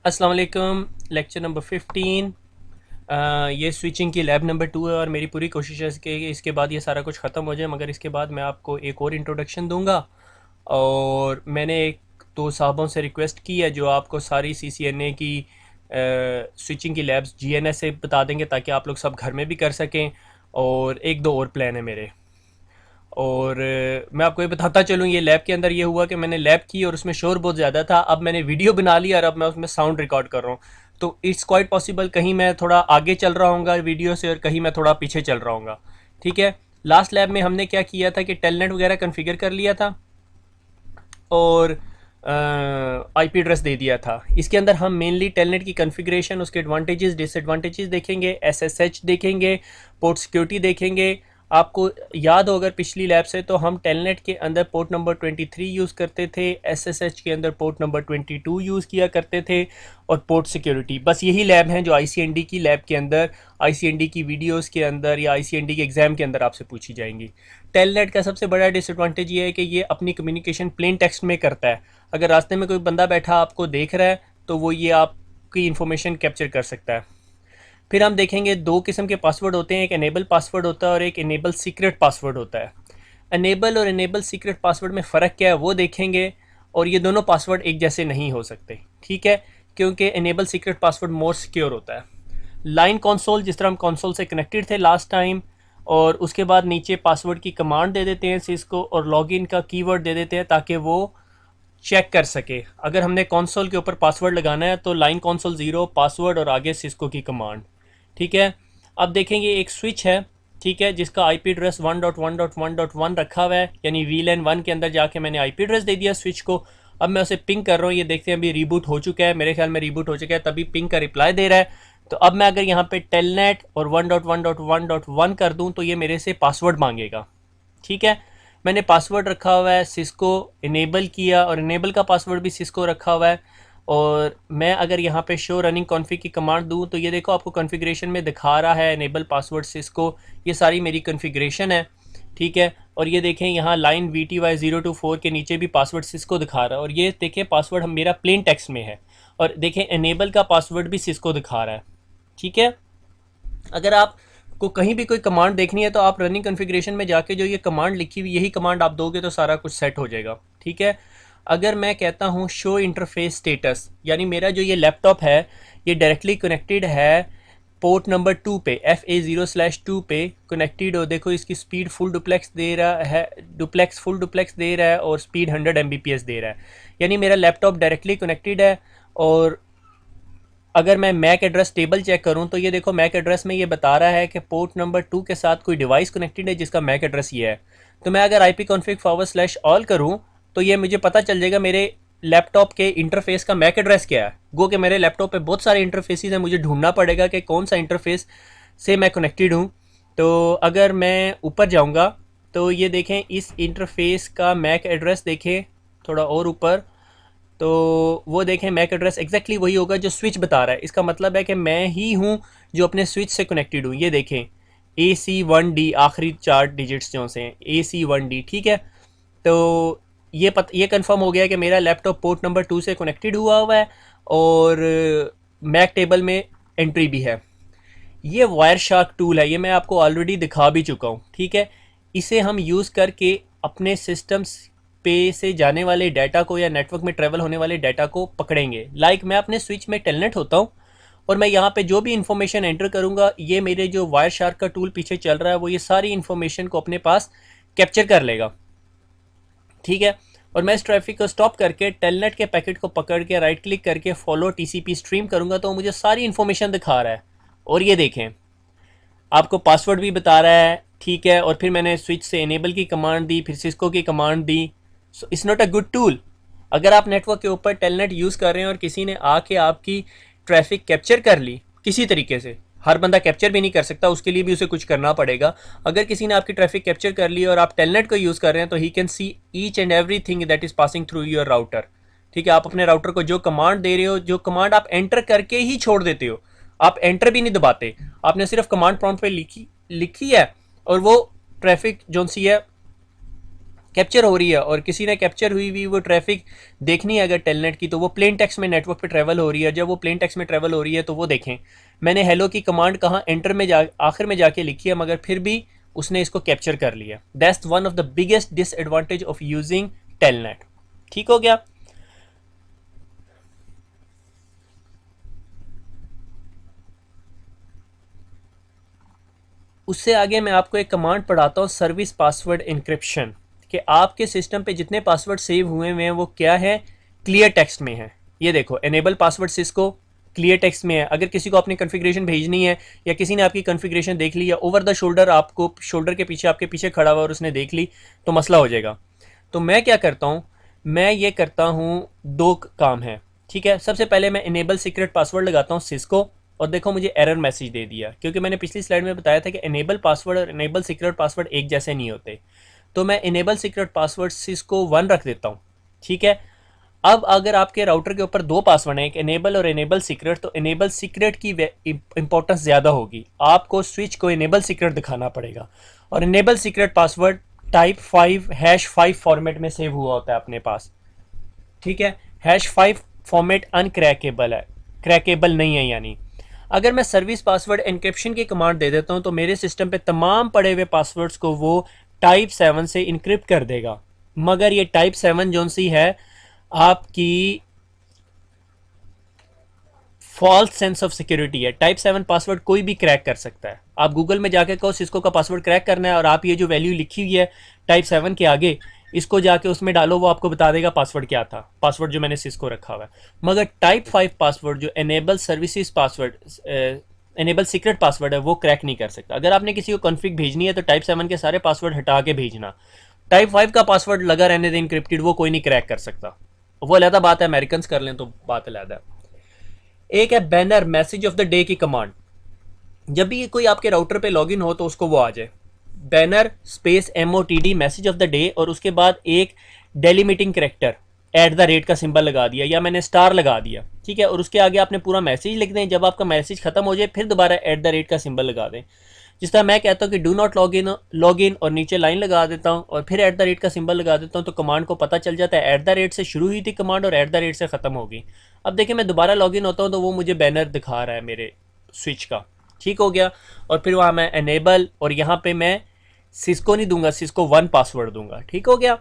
अस्सलाम वालेकुम। Lecture number 15। ये स्विचिंग की लैब नंबर 2 है और मेरी पूरी कोशिश है कि इसके बाद ये सारा कुछ ख़त्म हो जाए, मगर इसके बाद मैं आपको एक और इंट्रोडक्शन दूंगा। और मैंने एक दो साहबों से रिक्वेस्ट की है जो आपको सारी CCNA की स्विचिंग की लैब्स GNS से बता देंगे ताकि आप लोग सब घर में भी कर सकें। और एक दो और प्लान है मेरे। और मैं आपको ये बताता चलूँ, ये लैब के अंदर ये हुआ कि मैंने लैब की और उसमें शोर बहुत ज़्यादा था। अब मैंने वीडियो बना लिया और अब मैं उसमें साउंड रिकॉर्ड कर रहा हूँ। तो इट्स क्वाइट पॉसिबल कहीं मैं थोड़ा आगे चल रहा हूँ वीडियो से और कहीं मैं थोड़ा पीछे चल रहा हूँ। ठीक है। लास्ट लैब में हमने क्या किया था कि टेलनेट वगैरह कन्फिगर कर लिया था और IP एड्रेस दे दिया था। इसके अंदर हम मेनली टेलनेट की कन्फिग्रेशन, उसके एडवांटेजेस डिसएडवांटेजेस देखेंगे, SSH देखेंगे, पोर्ट सिक्योरिटी देखेंगे। आपको याद हो अगर पिछली लैब से, तो हम टेलनेट के अंदर पोर्ट नंबर 23 यूज़ करते थे, SSH के अंदर पोर्ट नंबर 22 यूज़ किया करते थे, और पोर्ट सिक्योरिटी बस यही लैब हैं जो ICND की लैब के अंदर, ICND की वीडियोस के अंदर या ICND के एग्ज़ाम के अंदर आपसे पूछी जाएंगी। टेलनेट का सबसे बड़ा डिसएडवांटेज ये है कि ये अपनी कम्युनिकेशन प्लेन टेक्स्ट में करता है। अगर रास्ते में कोई बंदा बैठा आपको देख रहा है तो वो ये आपकी इन्फॉर्मेशन कैप्चर कर सकता है। फिर हम देखेंगे दो किस्म के पासवर्ड होते हैं, एक इनेबल पासवर्ड होता है और एक इनेबल सीक्रेट पासवर्ड होता है। इनेबल और इनेबल सीक्रेट पासवर्ड में फ़र्क क्या है वो देखेंगे। और ये दोनों पासवर्ड एक जैसे नहीं हो सकते, ठीक है, क्योंकि enable secret password more secure होता है। लाइन कंसोल, जिस तरह हम कंसोल से कनेक्टेड थे लास्ट टाइम, और उसके बाद नीचे पासवर्ड की कमांड दे देते हैं सिस्को और लॉगिन का कीवर्ड दे देते हैं ताकि वो चेक कर सके। अगर हमने कंसोल के ऊपर पासवर्ड लगाना है तो लाइन कंसोल 0 पासवर्ड और आगे सिस्को की कमांड। ठीक है। अब देखेंगे एक स्विच है, ठीक है, जिसका IP एड्रेस 1.1.1.1 रखा हुआ है, यानी VLAN 1 के अंदर जाके मैंने IP एड्रेस दे दिया स्विच को। अब मैं उसे पिंग कर रहा हूँ, ये देखते हैं अभी रिबूट हो चुका है, मेरे ख्याल में रिबूट हो चुका है, तभी पिंग का रिप्लाई दे रहा है। तो अब मैं अगर यहाँ पे टेलनेट और 1.1.1.1 कर दूँ तो ये मेरे से पासवर्ड मांगेगा। ठीक है। मैंने पासवर्ड रखा हुआ है सिस्को, इनेबल किया और इनेबल का पासवर्ड भी सिस्को रखा हुआ है। और मैं अगर यहाँ पे शो रनिंग कॉन्फ़िग की कमांड दूँ तो ये देखो आपको कॉन्फ़िगरेशन में दिखा रहा है इनेबल पासवर्ड सिस्को। ये सारी मेरी कॉन्फ़िगरेशन है, ठीक है। और ये देखें यहाँ लाइन VTY024 के नीचे भी पासवर्ड सिस्को दिखा रहा है, और ये देखें पासवर्ड हम मेरा प्लेन टेक्स्ट में है, और देखें इनेबल का पासवर्ड भी सिस्को दिखा रहा है, ठीक है। अगर आप को कहीं भी कोई कमांड देखनी है तो आप रनिंग कॉन्फ़िगरेशन में जाके जो ये कमांड लिखी हुई यही कमांड आप दोगे तो सारा कुछ सेट हो जाएगा, ठीक है। अगर मैं कहता हूँ शो इंटरफेस स्टेटस, यानी मेरा जो ये लैपटॉप है ये डायरेक्टली कनेक्टेड है पोर्ट नंबर 2 पे, FA0/2 पे कनेक्टेड हो। देखो इसकी स्पीड फुल डुप्लेक्स दे रहा है, डुप्लेक्स फुल डुप्लेक्स दे रहा है और स्पीड 100 Mbps दे रहा है, यानी मेरा लैपटॉप डायरेक्टली कनेक्टेड है। और अगर मैं मैक एड्रेस टेबल चेक करूं तो ये देखो मैक एड्रेस में ये बता रहा है कि पोर्ट नंबर 2 के साथ कोई डिवाइस कनेक्टेड है जिसका मैक एड्रेस ये है। तो मैं अगर IP config/all करूं तो ये मुझे पता चल जाएगा मेरे लैपटॉप के इंटरफेस का मैक एड्रेस क्या है। गो कि मेरे लैपटॉप पे बहुत सारे इंटरफेसेस हैं, मुझे ढूंढना पड़ेगा कि कौन सा इंटरफेस से मैं कनेक्टेड हूँ। तो अगर मैं ऊपर जाऊँगा तो ये देखें इस इंटरफेस का मैक एड्रेस देखें थोड़ा और ऊपर, तो वो देखें मैक एड्रेस एग्जैक्टली वही होगा जो स्विच बता रहा है। इसका मतलब है कि मैं ही हूँ जो अपने स्विच से कनेक्टेड हूँ। ये देखें AC1D, आखिरी 4 डिजिट्स जो से हैं AC1D, ठीक है। तो ये कंफर्म हो गया कि मेरा लैपटॉप पोर्ट नंबर 2 से कनेक्टेड हुआ है और मैक टेबल में एंट्री भी है। ये वायर शार्क टूल है, ये मैं आपको ऑलरेडी दिखा भी चुका हूँ, ठीक है। इसे हम यूज़ करके अपने सिस्टम्स पे से जाने वाले डाटा को या नेटवर्क में ट्रेवल होने वाले डाटा को पकड़ेंगे। मैं अपने स्विच में टेलनेट होता हूँ और मैं यहाँ पे जो भी इन्फॉर्मेशन एंटर करूँगा ये मेरे जो वायर शार्क का टूल पीछे चल रहा है वो ये सारी इन्फॉर्मेशन को अपने पास कैप्चर कर लेगा, ठीक है। और मैं इस ट्रैफिक को स्टॉप करके टेलनेट के पैकेट को पकड़ के राइट क्लिक करके फॉलो TCP स्ट्रीम करूँगा तो मुझे सारी इन्फॉर्मेशन दिखा रहा है। और ये देखें आपको पासवर्ड भी बता रहा है, ठीक है। और फिर मैंने स्विच से इनेबल की कमांड दी, फिर सिस्को की command the. So it's not a good tool. अगर आप नेटवर्क के ऊपर टेलनेट यूज़ कर रहे हैं और किसी ने आके आपकी ट्रैफिक कैप्चर कर ली किसी तरीके से, हर बंदा कैप्चर भी नहीं कर सकता, उसके लिए भी उसे कुछ करना पड़ेगा। अगर किसी ने आपकी ट्रैफिक कैप्चर कर ली और आप टेलनेट को यूज़ कर रहे हैं तो he can see each and every thing that is passing through your router, ठीक है। आप अपने राउटर को जो कमांड दे रहे हो, जो कमांड आप एंटर करके ही छोड़ देते हो, आप एंटर भी नहीं दबाते, आपने सिर्फ कमांड प्रॉम्प्ट पे लिखी है और वो ट्रैफिक जो सी है कैप्चर हो रही है और किसी ने कैप्चर हुई हुई वो ट्रैफिक देखनी है अगर टेलनेट की, तो वो प्लेन टेक्स्ट में नेटवर्क पे ट्रैवल हो रही है। जब वो प्लेन टेक्स्ट में ट्रैवल हो रही है तो वो देखें मैंने हेलो की कमांड कहाँ एंटर में जा आखिर में जाके लिखी है, मगर फिर भी उसने इसको कैप्चर कर लिया। That's one of the biggest disadvantage of using telnet. ठीक हो गया। उससे आगे मैं आपको एक कमांड पढ़ाता हूँ, सर्विस पासवर्ड इंक्रिप्शन, कि आपके सिस्टम पे जितने पासवर्ड सेव हुए हुए हैं वो क्या है, क्लियर टेक्स्ट में है। ये देखो, enable password Cisco clear text में है। अगर किसी को अपनी कॉन्फ़िगरेशन भेजनी है या किसी ने आपकी कॉन्फ़िगरेशन देख ली या ओवर द शोल्डर आपको शोल्डर के पीछे आपके पीछे खड़ा हुआ और उसने देख ली तो मसला हो जाएगा। तो मैं क्या करता हूँ, मैं ये करता हूँ, दो काम है। ठीक है, सबसे पहले मैं इनेबल सीक्रेट पासवर्ड लगाता हूँ सिस्को, और देखो मुझे एरर मैसेज दे दिया, क्योंकि मैंने पिछली स्लाइड में बताया था कि इनेबल पासवर्ड और इनेबल सीक्रेट पासवर्ड एक जैसे नहीं होते। तो मैं इनेबल सीक्रेट पासवर्ड सिस्को 1 रख देता हूँ। ठीक है, अब अगर आपके राउटर के ऊपर दो पासवर्ड हैं, एक इनेबल और इनेबल सीक्रेट, तो इनेबल सीक्रेट की इंपॉर्टेंस ज़्यादा होगी, आपको स्विच को इनेबल सीक्रेट दिखाना पड़ेगा। और enable secret password type 5 #5 format में सेव हुआ होता है अपने पास। ठीक है, #5 फॉर्मेट अनक्रैकेबल है, क्रैकेबल नहीं है। यानी अगर मैं सर्विस पासवर्ड एन्क्रिप्शन की कमांड दे देता हूं तो मेरे सिस्टम पे तमाम पड़े हुए पासवर्ड्स को वो टाइप 7 से इनक्रिप्ट कर देगा। मगर ये टाइप 7 जो सी है आपकी फॉल्स सेंस ऑफ सिक्योरिटी है। टाइप 7 पासवर्ड कोई भी क्रैक कर सकता है। आप गूगल में जाके कहो सिस्को का पासवर्ड क्रैक करना है और आप ये जो वैल्यू लिखी हुई है टाइप 7 के आगे, इसको जाके उसमें डालो, वो आपको बता देगा पासवर्ड क्या था, पासवर्ड जो मैंने सिस्को रखा हुआ है। मगर टाइप 5 पासवर्ड जो enable services password enable secret password है वो क्रैक नहीं कर सकता। अगर आपने किसी को कॉन्फ़िग भेजनी है तो टाइप 7 के सारे पासवर्ड हटा के भेजना। टाइप 5 का पासवर्ड लगा रहने दे इनक्रिप्टेड, वो कोई नहीं क्रैक कर सकता। वो अलहदा बात है, अमेरिकन कर लें तो बात अलहदा है। एक है banner message of the day की कमांड। जब भी कोई आपके राउटर पे लॉगिन हो तो उसको वो आ जाए, banner space MOTD message of the day, और उसके बाद एक डेलीमिटिंग करेक्टर @ का सिंबल लगा दिया या मैंने स्टार लगा दिया। ठीक है, और उसके आगे आपने पूरा मैसेज लिख दें। जब आपका मैसेज खत्म हो जाए फिर दोबारा @ का सिंबल लगा दें। जिस तरह मैं कहता हूँ कि डू नॉट लॉगिन और नीचे लाइन लगा देता हूँ और फिर @ का सिंबल लगा देता हूँ, तो कमांड को पता चल जाता है @ से शुरू हुई थी कमांड और @ से ख़त्म होगी। अब देखिए मैं दोबारा लॉगिन होता हूँ तो वो मुझे बैनर दिखा रहा है मेरे स्विच का। ठीक हो गया। और फिर वहाँ मैं एनेबल, और यहाँ पे मैं सिस्को नहीं दूंगा, सिस्को 1 पासवर्ड दूंगा। ठीक हो गया,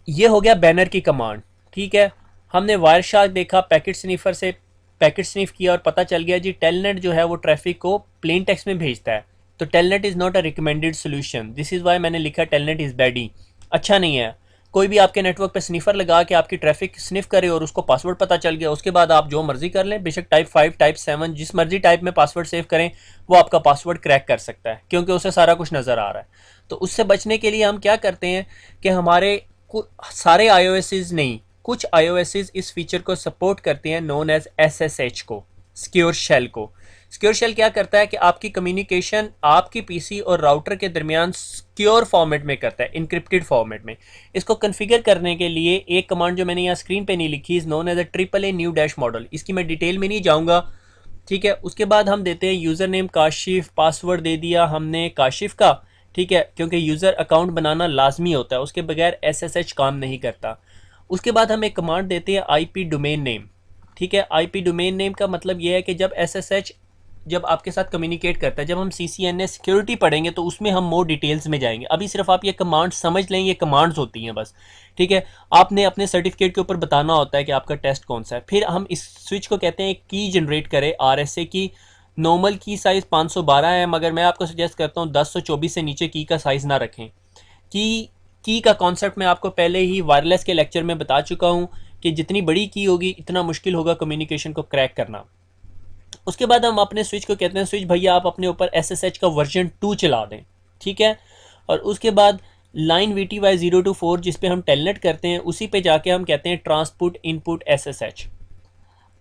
ये हो गया बैनर की कमांड। ठीक है, हमने वायरशार्क देखा, पैकेट स्नीफर से पैकेट स्निफ किया और पता चल गया जी टेलनेट जो है वो ट्रैफिक को प्लेन टेक्स्ट में भेजता है। तो telnet is not a recommended solution, this is why मैंने लिखा टेलनेट इज़ बैडी, अच्छा नहीं है। कोई भी आपके नेटवर्क पे स्निफर लगा के आपकी ट्रैफिक स्निफ करे और उसको पासवर्ड पता चल गया, उसके बाद आप जो मर्जी कर लें, बेशक टाइप 5 टाइप 7 जिस मर्जी टाइप में पासवर्ड सेव करें, वो आपका पासवर्ड क्रैक कर सकता है क्योंकि उसे सारा कुछ नज़र आ रहा है। तो उससे बचने के लिए हम क्या करते हैं कि हमारे सारे iOS नहीं, कुछ iOS इस फीचर को सपोर्ट करते हैं, नोन एज SSH को, सिक्योर शेल को। सिक्योर शेल क्या करता है कि आपकी कम्युनिकेशन आपकी पीसी और राउटर के दरमियान सिक्योर फॉर्मेट में करता है, इनक्रिप्टेड फॉर्मेट में। इसको कॉन्फ़िगर करने के लिए एक कमांड जो मैंने यहाँ स्क्रीन पे नहीं लिखी, is known as AAA new dash model, इसकी मैं डिटेल में नहीं जाऊँगा। ठीक है, उसके बाद हम देते हैं यूज़र नेम काशिफ, पासवर्ड दे दिया हमने काशिफ का। ठीक है, क्योंकि यूज़र अकाउंट बनाना लाजमी होता है, उसके बगैर SSH काम नहीं करता। उसके बाद हम एक कमांड देते हैं IP डोमेन नेम। ठीक है, IP डोमेन नेम का मतलब यह है कि जब SSH जब आपके साथ कम्युनिकेट करता है, जब हम CCNA सिक्योरिटी पढ़ेंगे तो उसमें हम मोर डिटेल्स में जाएंगे। अभी सिर्फ आप ये कमांड समझ लें, ये कमांड्स होती हैं बस। ठीक है, आपने अपने सर्टिफिकेट के ऊपर बताना होता है कि आपका टेस्ट कौन सा है। फिर हम इस स्विच को कहते हैं की जनरेट करें RSA की। नॉर्मल की साइज़ 512 है, मगर मैं आपको सजेस्ट करता हूँ 1024 से नीचे की का साइज़ ना रखें। की का कॉन्सेप्ट मैं आपको पहले ही वायरलेस के लेक्चर में बता चुका हूँ कि जितनी बड़ी की होगी इतना मुश्किल होगा कम्युनिकेशन को क्रैक करना। उसके बाद हम अपने स्विच को कहते हैं, स्विच भैया आप अपने ऊपर SSH का वर्जन 2 चला दें। ठीक है, और उसके बाद लाइन VTY 0 to 4 जिस पे हम टेलनेट करते हैं, उसी पे जाके हम कहते हैं ट्रांसपुट इनपुट SSH।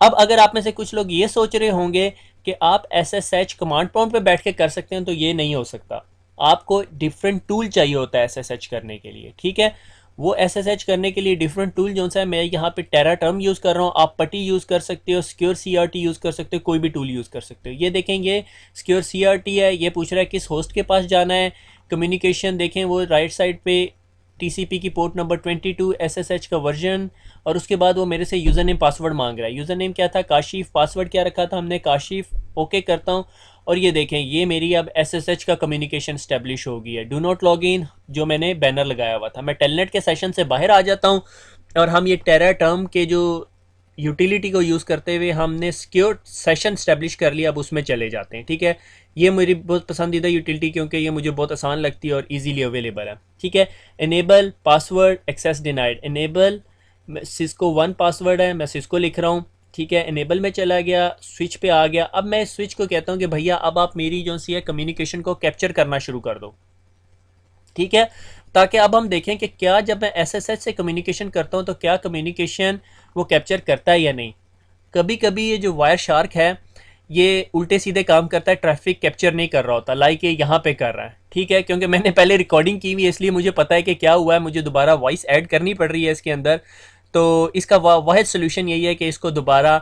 अब अगर आप में से कुछ लोग ये सोच रहे होंगे कि आप SSH कमांड प्रॉम्प्ट पे बैठ के कर सकते हैं, तो ये नहीं हो सकता। आपको डिफरेंट टूल चाहिए होता है SSH करने के लिए। ठीक है, वो SSH करने के लिए डिफरेंट टूल जो सा है, मैं यहाँ पे टेरा टर्म यूज़ कर रहा हूँ, आप पटी यूज़ कर सकते हो, सिक्योर CRT यूज़ कर सकते हो, कोई भी टूल यूज़ कर सकते हो। ये देखेंगे सिक्योर CRT है, ये पूछ रहा है किस होस्ट के पास जाना है। कम्युनिकेशन देखें वो राइट साइड पे टीसीपी की पोर्ट नंबर 22, एसएसएच का वर्जन, और उसके बाद वो मेरे से यूज़र नेम पासवर्ड मांग रहा है। यूज़र नेम क्या था? काशिफ। पासवर्ड क्या रखा था हमने? काशिफ। ओके करता हूँ, और ये देखें ये मेरी अब एसएसएच का कम्युनिकेशन स्टैब्लिश हो गई है। डू नॉट लॉग इन जो मैंने बैनर लगाया हुआ था, मैं टेलनेट के सेशन से बाहर आ जाता हूँ, और हम ये टेरा टर्म के जो यूटिलिटी को यूज़ करते हुए हमने सिक्योर सेशन स्टैब्लिश कर लिया, अब उसमें चले जाते हैं। ठीक है, ये मेरी बहुत पसंदीदा यूटिलिटी, क्योंकि ये मुझे बहुत आसान लगती है और इजीली अवेलेबल है। ठीक है, enable password access denied. Enable Cisco 1 password है, मैं सिस्को लिख रहा हूँ। ठीक है, इनेबल में चला गया, स्विच पे आ गया। अब मैं स्विच को कहता हूँ कि भैया अब आप मेरी जो सी है कम्युनिकेशन को कैप्चर करना शुरू कर दो। ठीक है, ताकि अब हम देखें कि क्या जब मैं एसएसएच से कम्युनिकेशन करता हूँ तो क्या कम्युनिकेशन वो कैप्चर करता है या नहीं। कभी कभी ये जो वायर शार्क है ये उल्टे सीधे काम करता है, ट्रैफिक कैप्चर नहीं कर रहा होता, लाइक ये यहाँ पे कर रहा है। ठीक है, क्योंकि मैंने पहले रिकॉर्डिंग की हुई है इसलिए मुझे पता है कि क्या हुआ है, मुझे दोबारा वॉइस ऐड करनी पड़ रही है इसके अंदर। तो इसका वाहिद सोल्यूशन यही है कि इसको दोबारा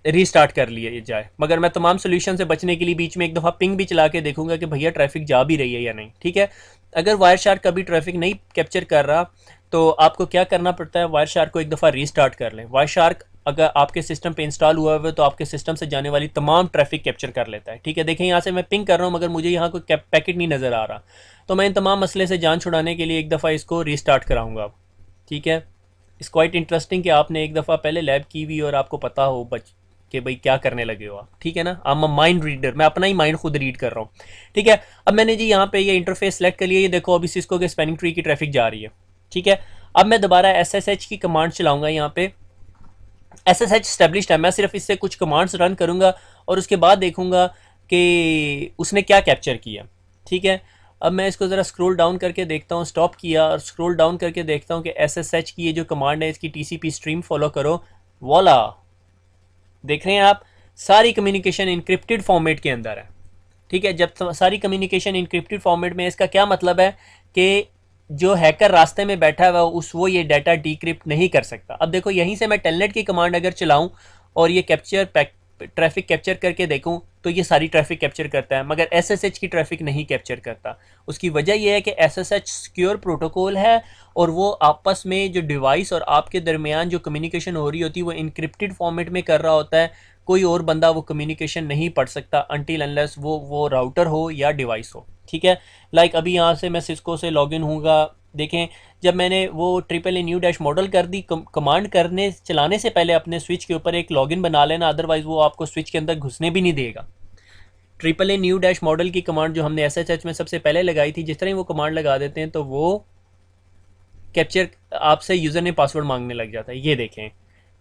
रीस्टार्ट कर लिया जाए। मगर मैं तमाम सोल्यूशन से बचने के लिए बीच में एक दफ़ा पिंग भी चला के देखूंगा कि भैया ट्रैफिक जा भी रही है या नहीं। ठीक है, अगर वायर शार्क कभी ट्रैफिक नहीं कैप्चर कर रहा तो आपको क्या करना पड़ता है? वायर शार्क को एक दफ़ा रीस्टार्ट कर लें। वायर शार्क अगर आपके सिस्टम पे इंस्टॉल हुआ है तो आपके सिस्टम से जाने वाली तमाम ट्रैफिक कैप्चर कर लेता है। ठीक है, देखें यहाँ से मैं पिंग कर रहा हूँ मगर मुझे यहाँ कोई पैकेट नहीं नज़र आ रहा, तो मैं इन तमाम मसले से जान छुड़ाने के लिए एक दफ़ा इसको रीस्टार्ट कराऊंगा। ठीक है, इट्स क्वाइट इंटरेस्टिंग कि आपने एक दफ़ा पहले लैब की हुई और आपको पता हो बच कि भाई क्या करने लगे हो आप। ठीक है ना, I am a mind reader, मैं अपना ही माइंड खुद रीड कर रहा हूँ। ठीक है, अब मैंने जी यहाँ पे ये इंटरफेस सेलेक्ट कर लिया, ये देखो अभी सिस्को के स्पैनिंग ट्री की ट्रैफिक जा रही है। ठीक है, अब मैं दोबारा एसएसएच की कमांड चलाऊंगा। यहाँ पे एसएसएच स्टैब्लिश्ड है, मैं सिर्फ इससे कुछ कमांड्स रन करूंगा और उसके बाद देखूंगा कि उसने क्या कैप्चर किया। ठीक है, अब मैं इसको ज़रा स्क्रॉल डाउन करके देखता हूँ, स्टॉप किया और स्क्रॉल डाउन करके देखता हूँ कि एसएसएच की ये जो कमांड है इसकी टीसीपी स्ट्रीम फॉलो करो। वॉला, देख रहे हैं आप, सारी कम्युनिकेशन इनक्रिप्टेड फॉर्मेट के अंदर है। ठीक है, जब सारी कम्युनिकेशन इनक्रिप्टेड फॉर्मेट में, इसका क्या मतलब है कि जो हैकर रास्ते में बैठा हुआ उस वो ये डाटा डिक्रिप्ट नहीं कर सकता। अब देखो यहीं से मैं टेलनेट की कमांड अगर चलाऊं और ये कैप्चर ट्रैफिक कैप्चर करके देखूं तो ये सारी ट्रैफिक कैप्चर करता है, मगर एसएसएच की ट्रैफिक नहीं कैप्चर करता। उसकी वजह यह है कि एसएसएच सिक्योर प्रोटोकॉल है और वो आपस में जो डिवाइस और आपके दरमियान जो कम्युनिकेशन हो रही होती है वो इनक्रिप्टेड फॉर्मेट में कर रहा होता है। कोई और बंदा वो कम्युनिकेशन नहीं पढ़ सकता अनटिल अनलेस वो राउटर हो या डिवाइस हो। ठीक है, लाइक अभी यहाँ से मैं सिस्को से लॉगिन हूँगा। देखें, जब मैंने वो triple a new dash model कर दी, कमांड करने चलाने से पहले अपने स्विच के ऊपर एक लॉगिन बना लेना, अदरवाइज वो आपको स्विच के अंदर घुसने भी नहीं देगा। Triple a new dash model की कमांड जो हमने एसएचएच में सबसे पहले लगाई थी, जिस तरह ही वो कमांड लगा देते हैं तो वो कैप्चर आपसे यूज़र ने पासवर्ड मांगने लग जाता है। ये देखें,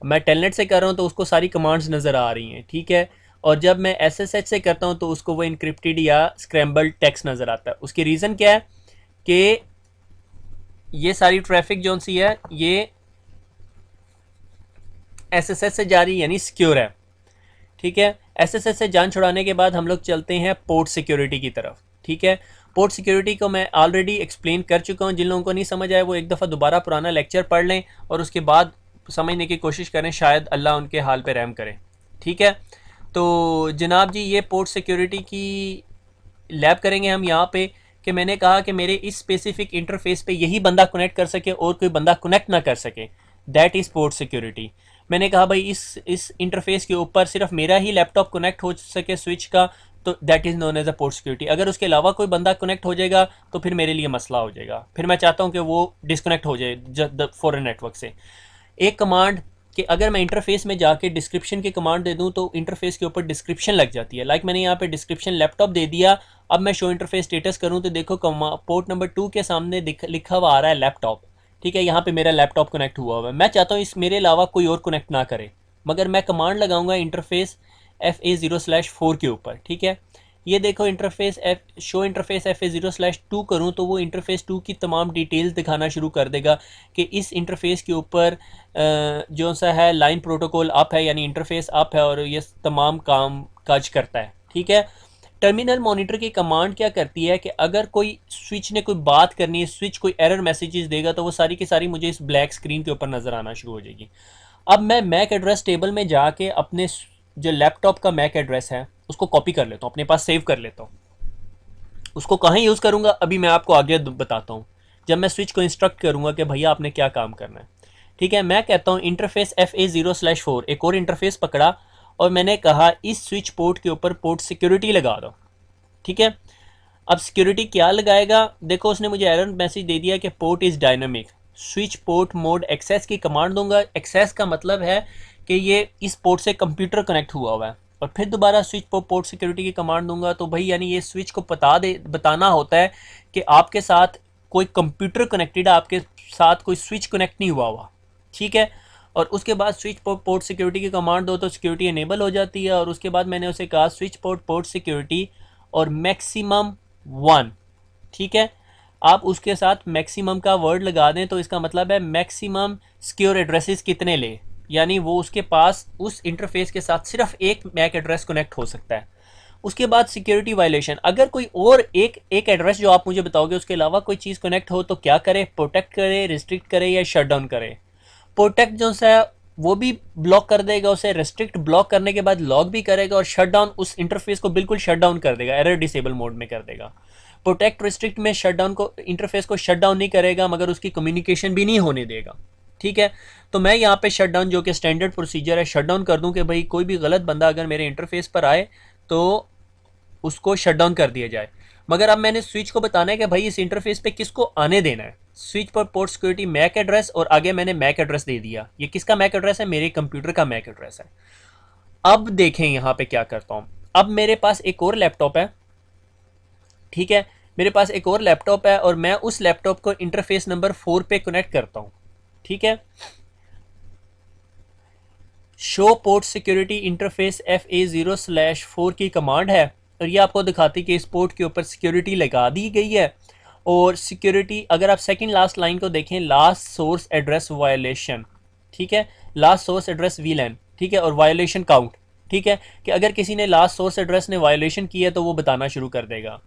मैं टेलनेट से कर रहा हूँ तो उसको सारी कमांड्स नज़र आ रही हैं। ठीक है, और जब मैं एसएसएच से करता हूँ तो उसको वो इनक्रिप्टेड या स्क्रैम्बल्ड टेक्स्ट नज़र आता है। उसकी रीज़न क्या है कि ये सारी ट्रैफिक जो सी है ये एसएसएच से जारी यानी सिक्योर है। ठीक है, एसएसएच से जान छुड़ाने के बाद हम लोग चलते हैं पोर्ट सिक्योरिटी की तरफ। ठीक है, पोर्ट सिक्योरिटी को मैं ऑलरेडी एक्सप्लेन कर चुका हूँ। जिन लोगों को नहीं समझ आया वो एक दफ़ा दोबारा पुराना लेक्चर पढ़ लें और उसके बाद समझने की कोशिश करें, शायद अल्लाह उनके हाल पे रहम करे। ठीक है, तो जनाब जी ये पोर्ट सिक्योरिटी की लैब करेंगे हम यहाँ पे कि मैंने कहा कि मेरे इस स्पेसिफिक इंटरफेस पे यही बंदा कनेक्ट कर सके और कोई बंदा कनेक्ट ना कर सके, दैट इज़ पोर्ट सिक्योरिटी। मैंने कहा भाई इस इंटरफेस के ऊपर सिर्फ मेरा ही लैपटॉप कनेक्ट हो सके स्विच का, तो that is known as a port security. अगर उसके अलावा कोई बंदा कनेक्ट हो जाएगा तो फिर मेरे लिए मसला हो जाएगा, फिर मैं चाहता हूँ कि वो डिस्कनेक्ट हो जाए फॉरेन नेटवर्क से। एक कमांड कि अगर मैं इंटरफेस में जाके डिस्क्रिप्शन की कमांड दे दूं तो इंटरफेस के ऊपर डिस्क्रिप्शन लग जाती है। लाइक मैंने यहाँ पे डिस्क्रिप्शन लैपटॉप दे दिया। अब मैं शो इंटरफेस स्टेटस करूँ तो देखो पोर्ट नंबर 2 के सामने लिखा हुआ आ रहा है लैपटॉप। ठीक है, यहाँ पे मेरा लैपटॉप कनेक्ट हुआ हुआ है। मैं चाहता हूँ इस मेरे अलावा कोई और कनेक्ट ना करे, मगर मैं कमांड लगाऊंगा इंटरफेस FA0/4 के ऊपर। ठीक है, ये देखो इंटरफेस शो इंटरफेस FA0/2 करूँ तो वो इंटरफेस 2 की तमाम डिटेल्स दिखाना शुरू कर देगा कि इस इंटरफेस के ऊपर जो सा है लाइन प्रोटोकॉल अप है, यानी इंटरफेस अप है और ये तमाम काम काज करता है। ठीक है, टर्मिनल मॉनिटर की कमांड क्या करती है कि अगर कोई स्विच ने कोई बात करनी है, स्विच कोई एरर मैसेजेस देगा तो वो सारी की सारी मुझे इस ब्लैक स्क्रीन के ऊपर नज़र आना शुरू हो जाएगी। अब मैं मैक एड्रेस टेबल में जाके अपने जो लैपटॉप का मैक एड्रेस है उसको कॉपी कर लेता हूँ, अपने पास सेव कर लेता हूँ। उसको कहाँ यूज़ करूँगा अभी मैं आपको आगे बताता हूँ, जब मैं स्विच को इंस्ट्रक्ट करूँगा कि भैया आपने क्या काम करना है। ठीक है, मैं कहता हूँ इंटरफेस FA0/4, एक और इंटरफेस पकड़ा और मैंने कहा इस स्विच पोर्ट के ऊपर पोर्ट सिक्योरिटी लगा दो। ठीक है, अब सिक्योरिटी क्या लगाएगा, देखो उसने मुझे एरर मैसेज दे दिया कि port is dynamic, switch port mode access की कमांड दूंगा। एक्सेस का मतलब है कि ये इस पोर्ट से कंप्यूटर कनेक्ट हुआ हुआ है, और फिर दोबारा स्विच पोर्ट सिक्योरिटी की कमांड दूंगा। तो भाई यानी ये स्विच को बताना होता है कि आपके साथ कोई कंप्यूटर कनेक्टेड है, आपके साथ कोई स्विच कनेक्ट नहीं हुआ हुआ। ठीक है, और उसके बाद स्विच पोर्ट सिक्योरिटी की कमांड दो तो सिक्योरिटी इनेबल हो जाती है। और उसके बाद मैंने उसे कहा स्विच पोर्ट सिक्योरिटी और मैक्सिमम 1। ठीक है, आप उसके साथ मैक्सिमम का वर्ड लगा दें तो इसका मतलब है मैक्सिमम सिक्योर एड्रेसेस कितने ले, यानी वो उसके पास उस इंटरफेस के साथ सिर्फ एक मैक एड्रेस कनेक्ट हो सकता है। उसके बाद सिक्योरिटी वायलेशन, अगर कोई और एक एड्रेस जो आप मुझे बताओगे उसके अलावा कोई चीज़ कनेक्ट हो तो क्या करे, प्रोटेक्ट करे, रिस्ट्रिक्ट करे या शट डाउन करे। प्रोटेक्ट जो है वो भी ब्लॉक कर देगा उसे, रेस्ट्रिक्ट ब्लॉक करने के बाद लॉक भी करेगा, और शट डाउन उस इंटरफेस को बिल्कुल शट डाउन कर देगा, एरर डिसेबल मोड में कर देगा। प्रोटेक्ट रिस्ट्रिक्ट में शट डाउन को, इंटरफेस को शट डाउन नहीं करेगा मगर उसकी कम्युनिकेशन भी नहीं होने देगा। ठीक है, तो मैं यहाँ पे शट डाउन जो कि स्टैंडर्ड प्रोसीजर है शट डाउन कर दूं कि भाई कोई भी गलत बंदा अगर मेरे इंटरफेस पर आए तो उसको शट डाउन कर दिया जाए। मगर अब मैंने स्विच को बताना है कि भाई इस इंटरफेस पे किसको आने देना है। स्विच पर पोर्ट सिक्योरिटी मैक एड्रेस, और आगे मैंने मैक एड्रेस दे दिया। ये किसका मैक एड्रेस है, मेरे कंप्यूटर का मैक एड्रेस है। अब देखें यहाँ पे क्या करता हूँ। अब मेरे पास एक और लैपटॉप है। ठीक है, मेरे पास एक और लैपटॉप है और मैं उस लैपटॉप को इंटरफेस नंबर 4 पे कनेक्ट करता हूँ। ठीक है, show port security interface FA0/4 की कमांड है, और ये आपको दिखाती है कि इस पोर्ट के ऊपर सिक्योरिटी लगा दी गई है। और सिक्योरिटी अगर आप सेकंड लास्ट लाइन को देखें, लास्ट सोर्स एड्रेस वायलेशन। ठीक है, लास्ट सोर्स एड्रेस VLAN। ठीक है, और वायलेशन काउंट। ठीक है, कि अगर किसी ने लास्ट सोर्स एड्रेस ने वायलेशन किया तो वो बताना शुरू कर देगा।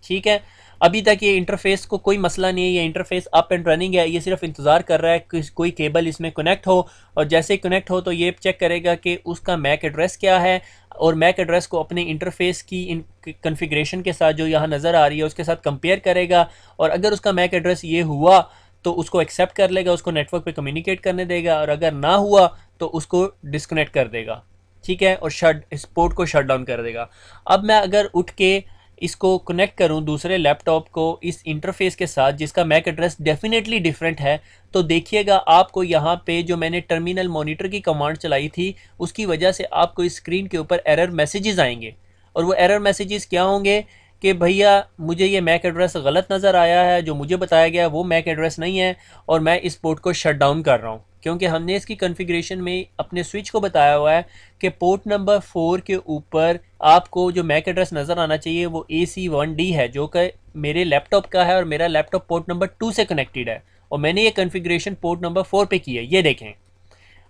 ठीक है, अभी तक ये इंटरफेस को कोई मसला नहीं है, ये इंटरफेस अप एंड रनिंग है। ये सिर्फ इंतज़ार कर रहा है कि कोई केबल इसमें कनेक्ट हो, और जैसे ही कनेक्ट हो तो ये चेक करेगा कि उसका मैक एड्रेस क्या है, और मैक एड्रेस को अपने इंटरफेस की इन कन्फिग्रेशन के साथ जो यहाँ नज़र आ रही है उसके साथ कंपेयर करेगा। और अगर उसका मैक एड्रेस ये हुआ तो उसको एक्सेप्ट कर लेगा, उसको नेटवर्क पे कम्युनिकेट करने देगा, और अगर ना हुआ तो उसको डिस्कनेक्ट कर देगा। ठीक है, और इस पोर्ट को शट डाउन कर देगा। अब मैं अगर उठ के इसको कनेक्ट करूं दूसरे लैपटॉप को इस इंटरफेस के साथ जिसका मैक एड्रेस डेफिनेटली डिफरेंट है, तो देखिएगा आपको यहाँ पे जो मैंने टर्मिनल मॉनिटर की कमांड चलाई थी उसकी वजह से आपको इस स्क्रीन के ऊपर एरर मैसेजेस आएंगे। और वो एरर मैसेजेस क्या होंगे कि भैया मुझे ये मैक एड्रेस गलत नज़र आया है, जो मुझे बताया गया वो मैक एड्रेस नहीं है, और मैं इस पोर्ट को शट डाउन कर रहा हूँ। क्योंकि हमने इसकी कॉन्फ़िगरेशन में अपने स्विच को बताया हुआ है कि पोर्ट नंबर 4 के ऊपर आपको जो मैक एड्रेस नज़र आना चाहिए वो AC1D है, जो कि मेरे लैपटॉप का है, और मेरा लैपटॉप पोर्ट नंबर 2 से कनेक्टेड है, और मैंने ये कॉन्फ़िगरेशन पोर्ट नंबर 4 पे की है। ये देखें,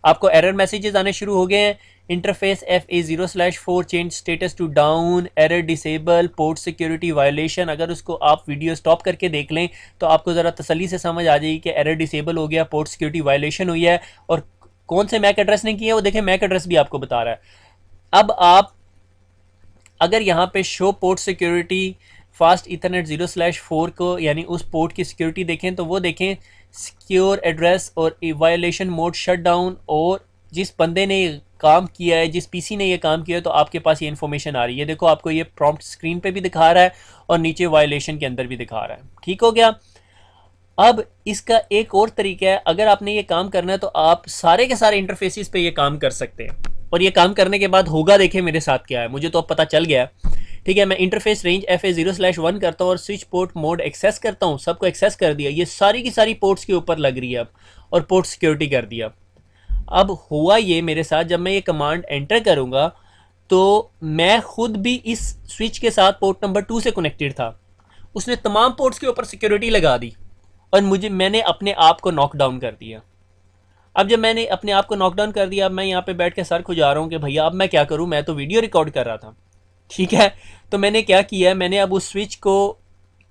आपको एरर मैसेजेस आने शुरू हो गए हैं। Interface FA0/4 change status to down, error disable, port security violation. अगर उसको आप वीडियो स्टॉप करके देख लें तो आपको ज़रा तसल्ली से समझ आ जाएगी कि एरर डिसेबल हो गया, पोर्ट सिक्योरिटी वायलेशन हुई है, और कौन से मैक एड्रेस ने किया है वो देखें, मैक एड्रेस भी आपको बता रहा है। अब आप अगर यहाँ पे show port security fast Ethernet 0/4 को यानी उस पोर्ट की सिक्योरिटी देखें तो वो देखें सिक्योर एड्रेस और वायलेशन मोड शट डाउन, और जिस बंदे ने काम किया है, जिस पीसी ने ये काम किया है, तो आपके पास ये इन्फॉर्मेशन आ रही है। देखो आपको ये प्रॉम्प्ट स्क्रीन पे भी दिखा रहा है और नीचे वायलेशन के अंदर भी दिखा रहा है। ठीक हो गया। अब इसका एक और तरीका है, अगर आपने ये काम करना है तो आप सारे के सारे इंटरफेसिस पे ये काम कर सकते हैं। और ये काम करने के बाद होगा, देखें मेरे साथ क्या है, मुझे तो अब पता चल गया। ठीक है, मैं इंटरफेस रेंज FA0/1 करता हूँ और स्विच पोर्ट मोड एक्सेस करता हूँ। सबको एक्सेस कर दिया, ये सारी की सारी पोर्ट्स के ऊपर लग रही है अब, और पोर्ट सिक्योरिटी कर दिया। अब हुआ ये मेरे साथ, जब मैं ये कमांड एंटर करूँगा तो मैं खुद भी इस स्विच के साथ पोर्ट नंबर 2 से कनेक्टेड था, उसने तमाम पोर्ट्स के ऊपर सिक्योरिटी लगा दी, और मैंने अपने आप को नॉक डाउन कर दिया। अब जब मैंने अपने आप को नॉक डाउन कर दिया, अब मैं यहाँ पे बैठ के सर खुजा रहा हूँ कि भैया अब मैं क्या करूँ, मैं तो वीडियो रिकॉर्ड कर रहा था। ठीक है, तो मैंने क्या किया, मैंने अब उस स्विच को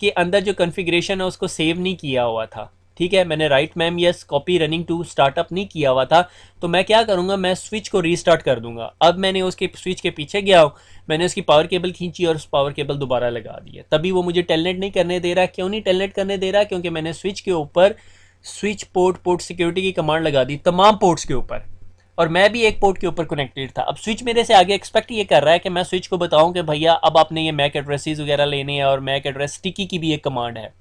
के अंदर जो कॉन्फ़िगरेशन है उसको सेव नहीं किया हुआ था। ठीक है, मैंने write mem yes copy running to startup नहीं किया हुआ था, तो मैं क्या करूँगा, मैं स्विच को रीस्टार्ट कर दूंगा। अब मैंने उसके स्विच के पीछे गया हूँ, मैंने उसकी पावर केबल खींची और उस पावर केबल दोबारा लगा दी है, तभी वो मुझे टेलनेट नहीं करने दे रहा। क्यों नहीं टेलनेट करने दे रहा? क्योंकि मैंने स्विच के ऊपर स्विच पोर्ट सिक्योरिटी की कमांड लगा दी तमाम पोर्ट्स के ऊपर, और मैं भी एक पोर्ट के ऊपर कनेक्टेड था। अब स्विच मेरे से आगे एक्सपेक्ट ये कर रहा है कि मैं स्विच को बताऊं कि भैया अब आपने ये मैक एड्रेसेस वगैरह लेने हैं, और मैक एड्रेस स्टिकी की भी एक कमांड है।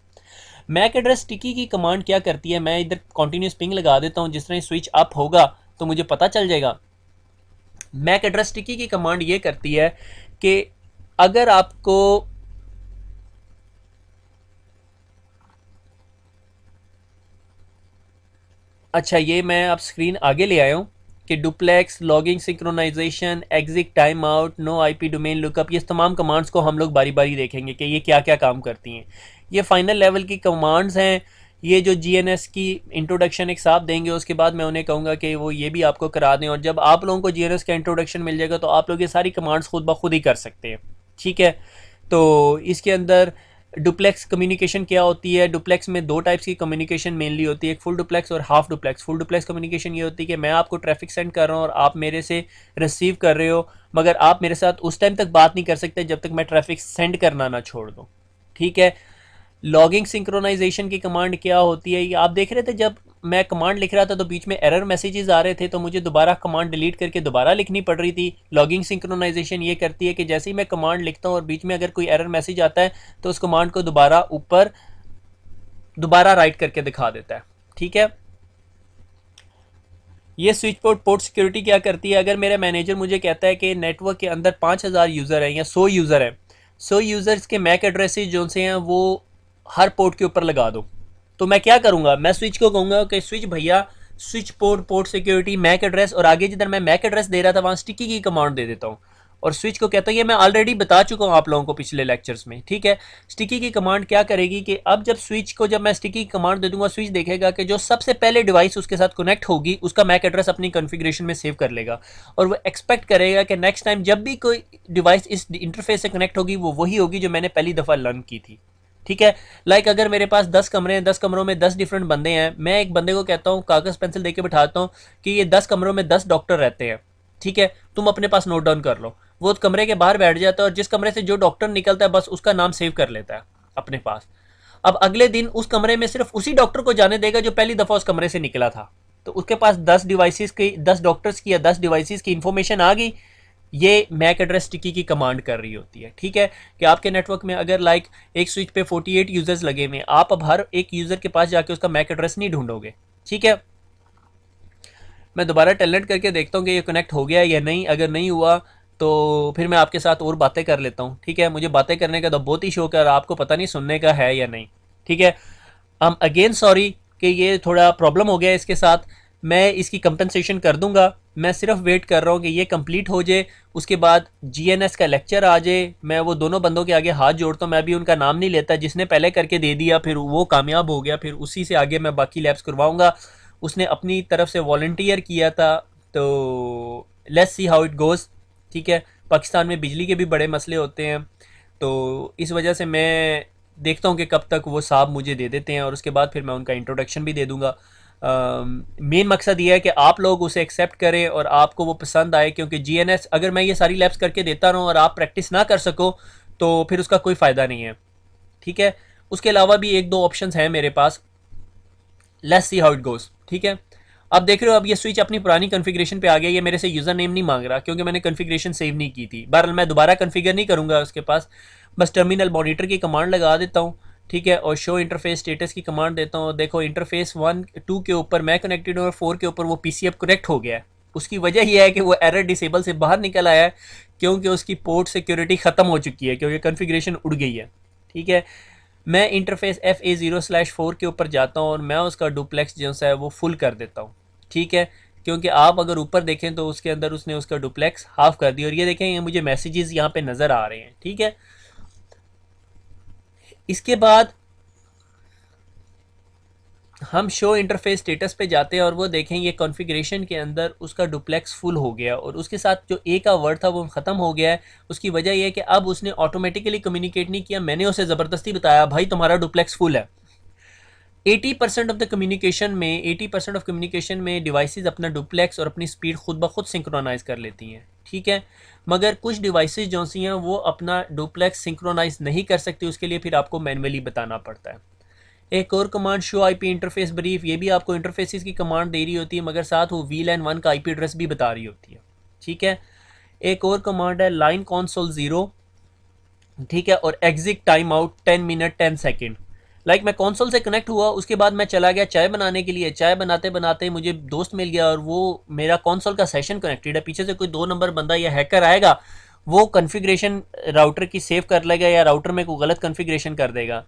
मैक एड्रेस स्टिकी की कमांड क्या करती है, मैं इधर कॉन्टिन्यूस पिंग लगा देता हूँ, जिस तरह स्विच अप होगा तो मुझे पता चल जाएगा। मैक एड्रेस स्टिकी की कमांड ये करती है कि अगर आपको अच्छा, ये मैं आप स्क्रीन आगे ले आया हूँ कि duplex, logging synchronization, exit, time out, no IP domain lookup, ये तमाम कमांड्स को हम लोग बारी बारी देखेंगे कि ये क्या क्या काम करती हैं। ये फाइनल लेवल की कमांड्स हैं। ये जो जीएनएस की इंट्रोडक्शन एक साथ देंगे, उसके बाद मैं उन्हें कहूँगा कि वो ये भी आपको करा दें, और जब आप लोगों को जीएनएस का इंट्रोडक्शन मिल जाएगा तो आप लोग ये सारी कमांड्स खुद ब खुद ही कर सकते हैं। ठीक है, तो इसके अंदर डुप्लेक्स कम्युनिकेशन क्या होती है? डुप्लेक्स में दो टाइप्स की कम्युनिकेशन मेनली होती है, एक फुल डुप्लेक्स और half duplex. Full duplex communication ये होती है कि मैं आपको ट्रैफिक सेंड कर रहा हूँ और आप मेरे से रिसीव कर रहे हो, मगर आप मेरे साथ उस टाइम तक बात नहीं कर सकते जब तक मैं ट्रैफिक सेंड करना ना छोड़ दूँ। ठीक है, लॉगिंग सिंक्रोनाइजेशन की कमांड क्या होती है, ये आप देख रहे थे जब मैं कमांड लिख रहा था तो बीच में एरर मैसेजेस आ रहे थे, तो मुझे दोबारा कमांड डिलीट करके दोबारा लिखनी पड़ रही थी। लॉगिंग सिंक्रोनाइजेशन ये करती है कि जैसे ही मैं कमांड लिखता हूँ और बीच में अगर कोई एरर मैसेज आता है तो उस कमांड को दोबारा ऊपर दोबारा राइट करके दिखा देता है। ठीक है, ये स्विच पोर्ट सिक्योरिटी क्या करती है, अगर मेरा मैनेजर मुझे कहता है कि नेटवर्क के अंदर 5000 यूज़र हैं या 100 यूज़र हैं, 100 यूज़र्स के मैक एड्रेसेस जो से हैं वो हर पोर्ट के ऊपर लगा दो, तो मैं क्या करूँगा, मैं स्विच को कहूँगा कि स्विच भैया switch port security MAC address, और आगे जिधर मैं मैक एड्रेस दे रहा था वहाँ स्टिकी की कमांड दे देता हूँ, और स्विच को कहता है, ये मैं ऑलरेडी बता चुका हूँ आप लोगों को पिछले लेक्चर्स में। ठीक है, स्टिकी की कमांड क्या करेगी कि अब जब स्विच को जब मैं स्टिकी की कमांड दे दूंगा, स्विच देखेगा कि जो सबसे पहले डिवाइस उसके साथ कनेक्ट होगी उसका मैक एड्रेस अपनी कॉन्फ़िगरेशन में सेव कर लेगा, और वो एक्सपेक्ट करेगा कि नेक्स्ट टाइम जब भी कोई डिवाइस इस इंटरफेस से कनेक्ट होगी वो वही होगी जो मैंने पहली दफ़ा लर्न की थी। ठीक है, लाइक अगर मेरे पास 10 कमरे हैं, 10 कमरों में 10 डिफरेंट बंदे हैं, मैं एक बंदे को कहता हूँ, कागज़ पेंसिल दे के बिठाता हूँ कि ये 10 कमरों में 10 डॉक्टर रहते हैं, ठीक है, तुम अपने पास नोट डाउन कर लो। वो कमरे के बाहर बैठ जाता है और जिस कमरे से जो डॉक्टर निकलता है बस उसका नाम सेव कर लेता है अपने पास। अब अगले दिन उस कमरे में सिर्फ उसी डॉक्टर को जाने देगा जो पहली दफ़ा उस कमरे से निकला था, तो उसके पास 10 डिवाइसेस की, 10 डॉक्टर्स की या 10 डिवाइसेस की इंफॉर्मेशन आ गई। ये मैक एड्रेस स्टिकी की कमांड कर रही होती है। ठीक है, कि आपके नेटवर्क में अगर लाइक एक स्विच पे 48 यूजर्स लगे हुए, आप अब हर एक यूजर के पास जाके उसका मैक एड्रेस नहीं ढूंढोगे। ठीक है, मैं दोबारा टेलनेट करके देखता हूँ कि ये कनेक्ट हो गया या नहीं, अगर नहीं हुआ तो फिर मैं आपके साथ और बातें कर लेता हूँ। ठीक है, मुझे बातें करने का तो बहुत ही शौक है, आपको पता नहीं सुनने का है या नहीं। ठीक है, आई एम अगेन सॉरी कि ये थोड़ा प्रॉब्लम हो गया इसके साथ, मैं इसकी कंपनसेशन कर दूंगा। मैं सिर्फ वेट कर रहा हूँ कि ये कंप्लीट हो जाए, उसके बाद जीएनएस का लेक्चर आ जाए, मैं वो दोनों बंदों के आगे हाथ जोड़ता हूँ। मैं अभी उनका नाम नहीं लेता, जिसने पहले करके दे दिया फिर वो कामयाब हो गया, फिर उसी से आगे मैं बाकी लैब्स करवाऊँगा। उसने अपनी तरफ से वॉलंटियर किया था, तो let's see how it goes. ठीक है, पाकिस्तान में बिजली के भी बड़े मसले होते हैं, तो इस वजह से मैं देखता हूँ कि कब तक वो साहब मुझे दे देते हैं, और उसके बाद फिर मैं उनका इंट्रोडक्शन भी दे दूँगा। मेन मकसद ये है कि आप लोग उसे एक्सेप्ट करें और आपको वो पसंद आए, क्योंकि जीएनएस अगर मैं ये सारी लैब्स करके देता रहूँ और आप प्रैक्टिस ना कर सको तो फिर उसका कोई फ़ायदा नहीं है। ठीक है, उसके अलावा भी एक दो ऑप्शंस हैं मेरे पास, let's see how it goes. ठीक है, अब देख रहे हो, अब ये स्विच अपनी पुरानी कॉन्फ़िगरेशन पे आ गया, ये मेरे से यूज़र नेम नहीं मांग रहा क्योंकि मैंने कॉन्फ़िगरेशन सेव नहीं की थी। बहरहाल मैं दोबारा कॉन्फ़िगर नहीं करूँगा उसके पास, बस टर्मिनल मॉनिटर की कमांड लगा देता हूँ। ठीक है, और शो इंटरफेस स्टेटस की कमांड देता हूँ। देखो इंटरफेस 1 2 के ऊपर मैं कनेक्टेड हूँ और 4 के ऊपर वो पीसीएफ कनेक्ट हो गया है। उसकी वजह यह है कि वो एरर डिसेबल से बाहर निकल आया है, क्योंकि उसकी पोर्ट सिक्योरिटी ख़त्म हो चुकी है, क्योंकि कॉन्फ़िगरेशन उड़ गई है। ठीक है, मैं इंटरफेस FA0/4 के ऊपर जाता हूँ और मैं उसका डुप्लेक्स जो है वो फुल कर देता हूँ। ठीक है, क्योंकि आप अगर ऊपर देखें तो उसके अंदर उसने उसका डुप्लेक्स हाफ कर दिया, और ये देखें ये मुझे मैसेजेस यहाँ पे नज़र आ रहे हैं। ठीक है, इसके बाद हम शो इंटरफेस स्टेटस पे जाते हैं और वो देखें ये कॉन्फ़िगरेशन के अंदर उसका डुप्लेक्स फुल हो गया, और उसके साथ जो ए का वर्ड था वो ख़त्म हो गया है। उसकी वजह यह है कि अब उसने ऑटोमेटिकली कम्युनिकेट नहीं किया, मैंने उसे ज़बरदस्ती बताया भाई तुम्हारा डुप्लेक्स फुल है। 80% ऑफ द कम्युनिकेशन में 80% ऑफ कम्युनिकेशन में डिवाइसेस अपना डुप्लेक्स और अपनी स्पीड खुद ब खुद सिंक्रोनाइज कर लेती हैं, ठीक है। मगर कुछ डिवाइसेस जो सी हैं वो अपना डुप्लेक्स सिंक्रोनाइज नहीं कर सकती, उसके लिए फिर आपको मैनुअली बताना पड़ता है। एक और command show IP interface brief, ये भी आपको इंटरफेसेस की कमांड दे रही होती है, मगर साथ वो VLAN 1 का आईपी एड्रेस भी बता रही होती है, ठीक है। एक और कमांड है लाइन कंसोल 0, ठीक है, और exit time out 10 minute 10 second. Like मैं कंसोल से कनेक्ट हुआ, उसके बाद मैं चला गया चाय बनाने के लिए, चाय बनाते बनाते मुझे दोस्त मिल गया और वो मेरा कंसोल का सेशन कनेक्टेड है, पीछे से कोई 2 नंबर बंदा या हैकर आएगा, वो कन्फिग्रेशन राउटर की सेव कर लेगा या राउटर में कोई गलत कन्फिग्रेशन कर देगा।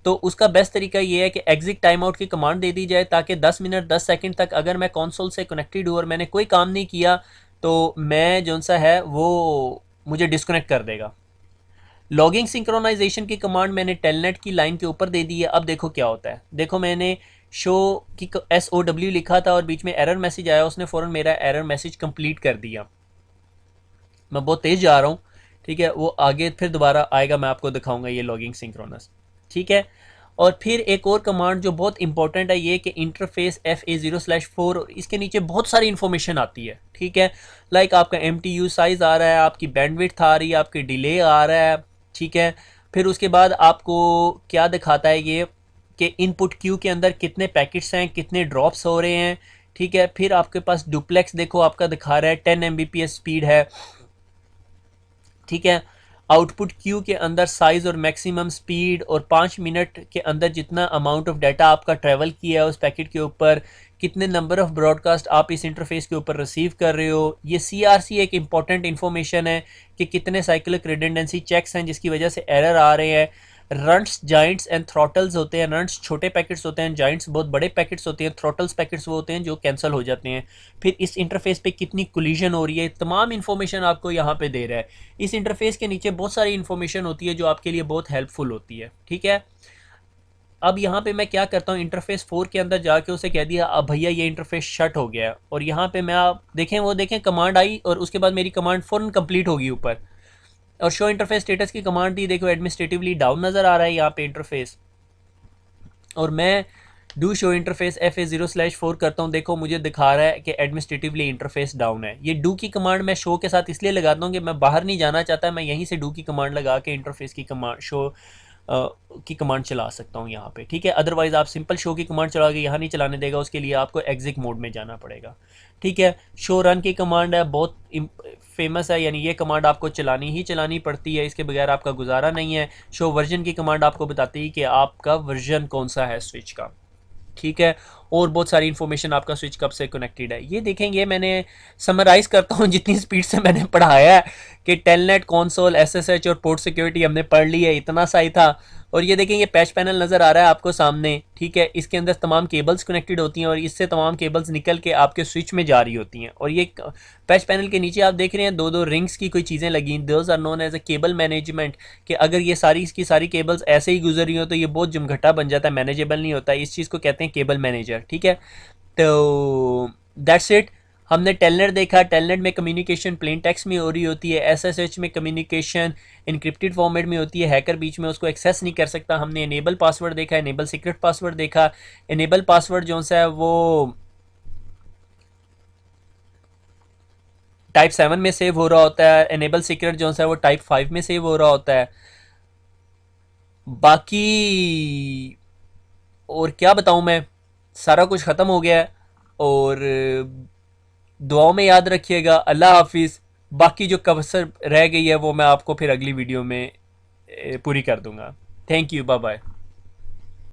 तो उसका बेस्ट तरीका ये है कि एग्जिट टाइम आउट की कमांड दे दी जाए, ताकि 10 मिनट 10 सेकंड तक अगर मैं कंसोल से कनेक्टेड हूँ और मैंने कोई काम नहीं किया तो मैं जो सा है वो मुझे डिस्कनेक्ट कर देगा। लॉगिंग सिंक्रोनाइजेशन की कमांड मैंने टेलनेट की लाइन के ऊपर दे दी है। अब देखो क्या होता है, देखो मैंने शो की SOW लिखा था और बीच में एरर मैसेज आया, उसने फ़ौरन मेरा एरर मैसेज कंप्लीट कर दिया। मैं बहुत तेज़ जा रहा हूँ, ठीक है, वो आगे फिर दोबारा आएगा, मैं आपको दिखाऊंगा ये लॉगिंग सिंक्रोनस, ठीक है। और फिर एक और कमांड जो बहुत इंपॉर्टेंट है ये कि इंटरफेस FA0/4, और इसके नीचे बहुत सारी इंफॉर्मेशन आती है, ठीक है। लाइक आपका MTU साइज़ आ रहा है, आपकी बैंडविड्थ आ रही है, आपकी डिले आ रहा है, ठीक है। फिर उसके बाद आपको क्या दिखाता है ये कि इनपुट क्यू के अंदर कितने पैकेट्स हैं, कितने ड्रॉप्स हो रहे हैं, ठीक है। फिर आपके पास डुप्लेक्स देखो आपका दिखा रहा है 10 Mbps स्पीड है, ठीक है। आउटपुट क्यू के अंदर साइज और मैक्सिमम स्पीड और 5 मिनट के अंदर जितना अमाउंट ऑफ डाटा आपका ट्रैवल किया है उस पैकेट के ऊपर, कितने नंबर ऑफ ब्रॉडकास्ट आप इस इंटरफेस के ऊपर रिसीव कर रहे हो। ये CRC एक इंपॉर्टेंट इन्फॉर्मेशन है कि कितने साइक्लिक रिडंडेंसी चेक्स हैं जिसकी वजह से एरर आ रहे हैं। रंट्स, जाइंट्स एंड थ्रॉटल्स होते हैं, रंट्स छोटे पैकेट्स होते हैं, जाइंट्स बहुत बड़े पैकेट्स होते हैं, थ्रॉटल्स पैकेट्स वो होते हैं जो कैंसिल हो जाते हैं। फिर इस इंटरफेस पे कितनी कोलिजन हो रही है, तमाम इन्फॉर्मेशन आपको यहाँ पे दे रहा है। इस इंटरफेस के नीचे बहुत सारी इन्फॉर्मेशन होती है जो आपके लिए बहुत हेल्पफुल होती है, ठीक है। अब यहाँ पे मैं क्या करता हूँ, इंटरफेस 4 के अंदर जाके उसे कह दिया अब भैया ये इंटरफेस शट हो गया है, और यहाँ पे मैं आप देखें वो देखें कमांड आई और उसके बाद मेरी कमांड फ़ौरन कंप्लीट होगी ऊपर, और शो इंटरफेस स्टेटस की कमांड दी, देखो एडमिनिस्ट्रेटिवली डाउन नज़र आ रहा है यहाँ पे इंटरफेस, और मैं डू शो इंटरफेस FA0/4 करता हूँ, देखो मुझे दिखा रहा है कि एडमिनिस्ट्रेटिवली इंटरफेस डाउन है। ये डू की कमांड मैं शो के साथ इसलिए लगाता हूँ कि मैं बाहर नहीं जाना चाहता, मैं यहीं से डू की कमांड लगा के इंटरफेस की कमांड शो की कमांड चला सकता हूँ यहाँ पे, ठीक है। अदरवाइज आप सिंपल शो की कमांड चला के यहाँ नहीं चलाने देगा, उसके लिए आपको एग्जिट मोड में जाना पड़ेगा, ठीक है। शो रन की कमांड है, बहुत फेमस है, यानी ये कमांड आपको चलानी ही चलानी पड़ती है, इसके बगैर आपका गुजारा नहीं है। शो वर्जन की कमांड आपको बताती है कि आपका वर्जन कौन सा है स्विच का, ठीक है। और बहुत सारी इन्फॉर्मेशन आपका स्विच कब से कनेक्टेड है ये देखेंगे। मैंने समराइज़ करता हूँ जितनी स्पीड से मैंने पढ़ाया है कि टेलनेट, कंसोल, SSH और पोर्ट सिक्योरिटी हमने पढ़ ली है, इतना सा ही था। और ये देखें ये पैच पैनल नज़र आ रहा है आपको सामने, ठीक है। इसके अंदर तमाम केबल्स कनेक्टेड होती हैं और इससे तमाम केबल्स निकल के आपके स्विच में जा रही होती हैं। और ये पैच पैनल के नीचे आप देख रहे हैं दो दो रिंग्स की कोई चीज़ें लगी, those are known as a cable management, कि अगर ये सारी इसकी सारी केबल्स ऐसे ही गुजर रही हो तो ये बहुत जमघटा बन जाता है, मैनेजेबल नहीं होता, इस चीज़ को कहते हैं केबल मैनेजर, ठीक है। तो दैट्स इट। हमने टेलनेट देखा, टेलनेट में कम्युनिकेशन प्लेन टेक्स्ट में हो रही होती है, SSH में कम्युनिकेशन इनक्रिप्टेड फॉर्मेट में होती है, हैकर बीच में उसको एक्सेस नहीं कर सकता। हमने इनेबल पासवर्ड देखा, इनेबल सीक्रेट पासवर्ड देखा। इनेबल पासवर्ड जो सा है वो टाइप 7 में सेव हो रहा होता है, इनेबल सीक्रेट जो सा है वो टाइप 5 में सेव हो रहा होता है। बाकी और क्या बताऊं मैं, सारा कुछ ख़त्म हो गया है। और दुआओं में याद रखिएगा। अल्लाह हाफिज़। बाकी जो कसर रह गई है वो मैं आपको फिर अगली वीडियो में पूरी कर दूंगा। Thank you, bye bye.